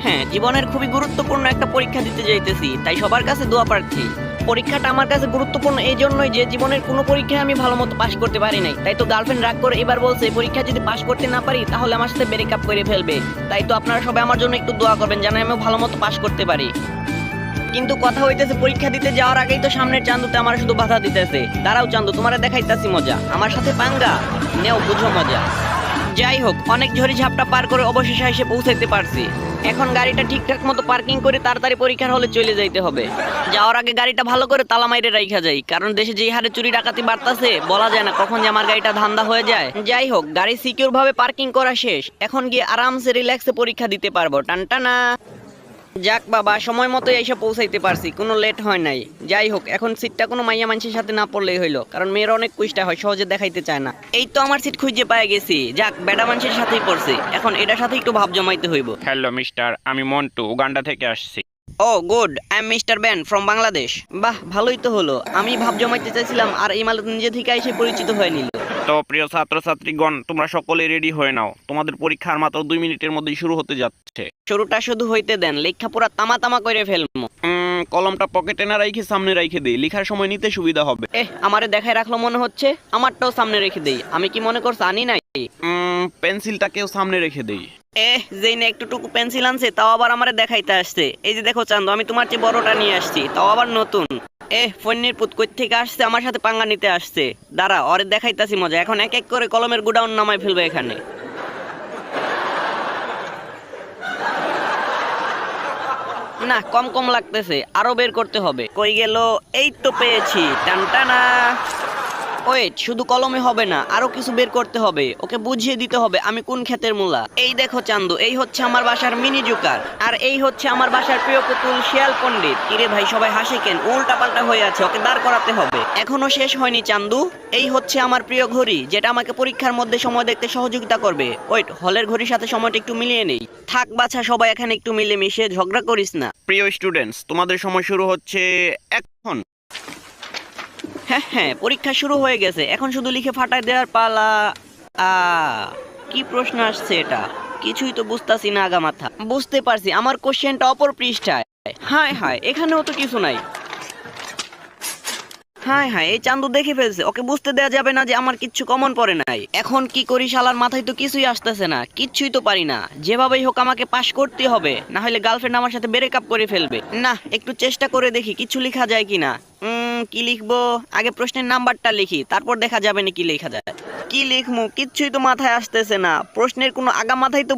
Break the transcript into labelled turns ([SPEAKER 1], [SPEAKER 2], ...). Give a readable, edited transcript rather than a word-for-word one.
[SPEAKER 1] হ্যাঁ, জীবনের খুবই গুরুত্বপূর্ণ একটা পরীক্ষা দিতে যাইতেছি, তাই সবার কাছে দোয়া প্রার্থী। পরীক্ষাটা আমার কাছে গুরুত্বপূর্ণ এই জন্যই যে জীবনের কোনো পরীক্ষায় আমি ভালো মতো পাশ করতে পারি নাই, তাই তো গার্লফ্রেন্ড রাগ করে এবার বলছে পরীক্ষা যদি পাশ করতে না পারি তাহলে আমার সাথে ব্রেকআপ করে ফেলবে। তাই তো আপনারা সবাই আমার জন্য একটু দোয়া করবেন যেন আমি ভালো মতো পাশ করতে পারি। কিন্তু কথা হইতেছে পরীক্ষা দিতে যাওয়ার আগেই তো সামনের চান্দুতে আমার শুধু বাধা দিতেছে। দাঁড়াও চান্দু, তোমারে দেখাইতাছি মজা, আমার সাথে পাঙ্গা নেও, বুঝো মজা। যাই হোক, অনেক ঝড়ি ঝাপটা পার করে অবশেষে এসে পৌঁছাইতে পারছি। এখন গাড়িটা ঠিকঠাক মতো পার্কিং করে তাড়াতাড়ি পরীক্ষার হলে চলে যাইতে হবে। যাওয়ার আগে গাড়িটা ভালো করে তালা মাইরে রাইখা যাই, কারণ দেশে যে হারে চুরি ডাকাতি বাড়তাছে বলা যায় না কখন যে আমার গাড়িটা ধান্দা হয়ে যায়। যাই হোক, গাড়ি সিকিউর ভাবে পার্কিং করা শেষ, এখন গিয়ে আরামসে রিল্যাক্সে পরীক্ষা দিতে পারবো। টানটানা। যাক বাবা, সময় মতো এসে পৌঁছাইতে পারছি, কোনো লেট হয় নাই। যাই হোক, এখন সিটটা কোনো মাইয়া মানুষের সাথে না পড়লেই হইলো, কারণ মেয়ের অনেক কুইষ্টা হয়, সহজে দেখাইতে চায় না। এই তো আমার সিট খুঁজে পেয়ে গেছি। যাক, বেডা মানুষের সাথেই পড়ছে, এখন এটার সাথে একটু ভাব জমাইতে হইব।
[SPEAKER 2] হ্যালো মিস্টার, আমি মন্টু, উগান্ডা থেকে আসছি।
[SPEAKER 1] Oh good, I am mister Ban from Bangladesh. বাহ, ভালোই তো হলো, আমি ভাব জমাইতে চাইছিলাম আর এই মাল নিজে থেকে এসে পরিচিত হয়ে নিল।
[SPEAKER 2] তো প্রিয় ছাত্রছাত্রীগণ, তোমরা সকলে রেডি হয়ে নাও, তোমাদের পরীক্ষার মাত্র 2 মিনিটের মধ্যেই শুরু হতে যাচ্ছে।
[SPEAKER 1] শুরুটা শুধু হইতে দেন, লেখা পুরা তামা তামা করে ফেলবো।
[SPEAKER 2] কলমটা পকেটে না রাইখে সামনে রাইখে দেই, লেখার সময় নিতে সুবিধা হবে।
[SPEAKER 1] আমারে দেখায় রাখলো মনে হচ্ছে, আমারটাও সামনে রেখে দেই। আমি কি মনে করছ আনি নাই?
[SPEAKER 2] পেন্সিলটাকেও সামনে রেখে দেই।
[SPEAKER 1] যেই না একটুটুকু পেন্সিল আনছে তাও আবার আমারে দেখাইতে আসছে। এই যে দেখো চান্দু, আমি তোমার চেয়ে বড়টা নিয়ে আসছি, তাও আবার নতুন। ফোনের পুত কই থেকে আসছে, আমার সাথে পাঙ্গা নিতে আসছে। দাঁড়া, ওরে দেখাইতাছি মজা। এখন এক এক করে কলমের গুডাউন নামাই ফেলবে এখানে। না, কম কম লাগতেছে, আরো বের করতে হবে। কই গেল? এই তো পেয়েছি, টানটানা। ওয়েট, শুধু কলমে হবে না, আরো কিছু বের করতে হবে। ওকে বুঝিয়ে দিতে হবে আমি কোন ক্ষেতের মূলা। এই দেখো চান্দু, এই হচ্ছে আমার বাসার মিনি জুকার, আর এই হচ্ছে আমার বাসার প্রিয় পুতুল শিয়াল পণ্ডিত। কিরে ভাই, সবাই হাসে কেন? উল্টা পাল্টা হয়ে আছে, ওকে দাঁড় করাতে হবে। এখনো শেষ হয়নি চান্দু। এই হচ্ছে আমার প্রিয় ঘড়ি, যেটা আমাকে পরীক্ষার মধ্যে সময় দেখতে সহযোগিতা করবে। ওয়েট, হলের ঘড়ির সাথে সময়টা একটু মিলিয়ে নেই। থাক বাছা, সবাই এখানে একটু মিলে মিশে ঝগড়া করিস না।
[SPEAKER 2] প্রিয় স্টুডেন্টস, তোমাদের সময় শুরু হচ্ছে এখন।
[SPEAKER 1] হ্যাঁ হ্যাঁ, পরীক্ষা শুরু হয়ে গেছে, এখন শুধু লিখে ফাটাই দেওয়ার পালা। আ কি প্রশ্ন আসছে এটা? কিছুই তো বুঝতাছি না আগা মাথা। বুঝতে পারছি, আমার কোশ্চেনটা অপর পৃষ্ঠায়। হায় হায়, এখানেও তো কিছু নাই। হায় হায়, এই চান্দু দেখে ফেলছে, ওকে বুঝতে দেয়া যাবে না যে আমার কিচ্ছু কমন পড়ে নাই। এখন কি করি, শালার মাথায় তো কিছুই আসতেছে না, কিচ্ছুই তো পারি না। যেভাবেই হোক আমাকে পাশ করতে হবে, না হলে গার্লফ্রেন্ড আমার সাথে ব্রেকআপ করে ফেলবে। না, একটু চেষ্টা করে দেখি কিছু লেখা যায় কিনা। কি লিখবো? আগে প্রশ্নের নাম্বারটা লিখি, তারপর দেখা যাবে না কি লেখা যায়। কি লিখবো, কিচ্ছুই তো মাথায় আসতেছে না। প্রশ্নের কোনো আগা মাথায় তো